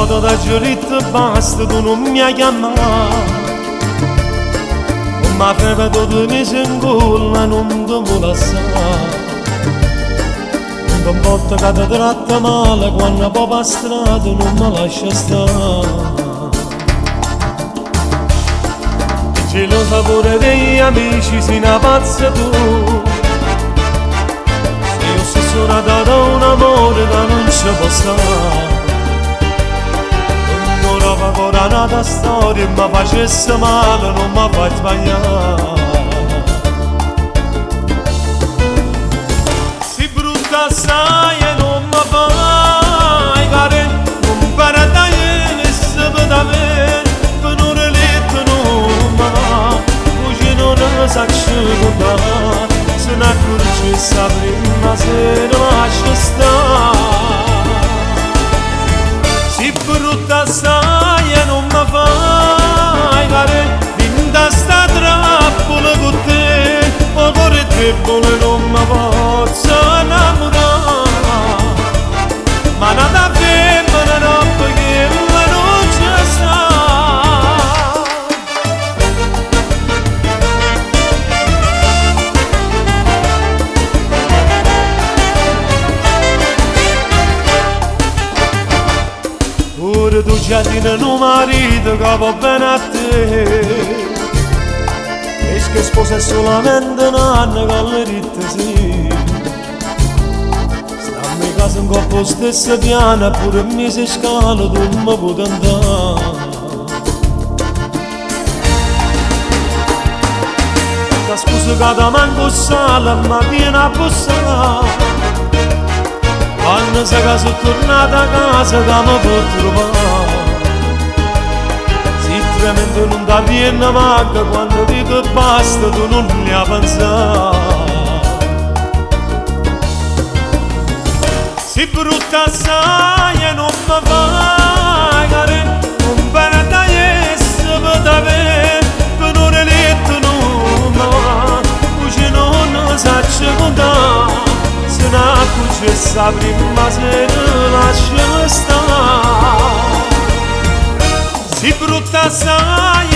foto da giurito basta, tu non mi hai chiamato. Ma aveva tutto messo in culla, non ti vuole assare. Un volta che ti tratta male, quando poi per strada non mi lascia stare. Ce lo sa pure degli amici, si ne pazza tu. Se io stesso nata da un amore che non ci può stare. Ora ancora nata storia e mi facesse male, non mi fa sbagliare. Si brutta assai e non mi fai care, non paradai e se vede bene, per un reletto non mi va, poi non sa scivolare, se ne accorgesse prima sera lascia stare. Si brutta assai e non mi fai care, in sta trappola con te, o cuore debole non mi posso innamorare. Ma nata femmina no perché non ci sta. Ora tu già tieni un marito che va bene a te, e che sposa è solamente un anno che le rite sì. Stammi in casa un po' stesso piano, pure mi si scala, tu mi puoi andare. Da scusa che ti manco sale, ma vieni a bussare. Quando sei che sono tornata a casa che mi può trovare. Si tremendo non ti viene manca, quando dico basta tu non ne hai pensato. Si brutta assai e non mi fai care, non bene da essere per te bene, per un reletto non mi va, poi non sa contare. Se ne accorgesse prima sera lascia stare. Si brutta assai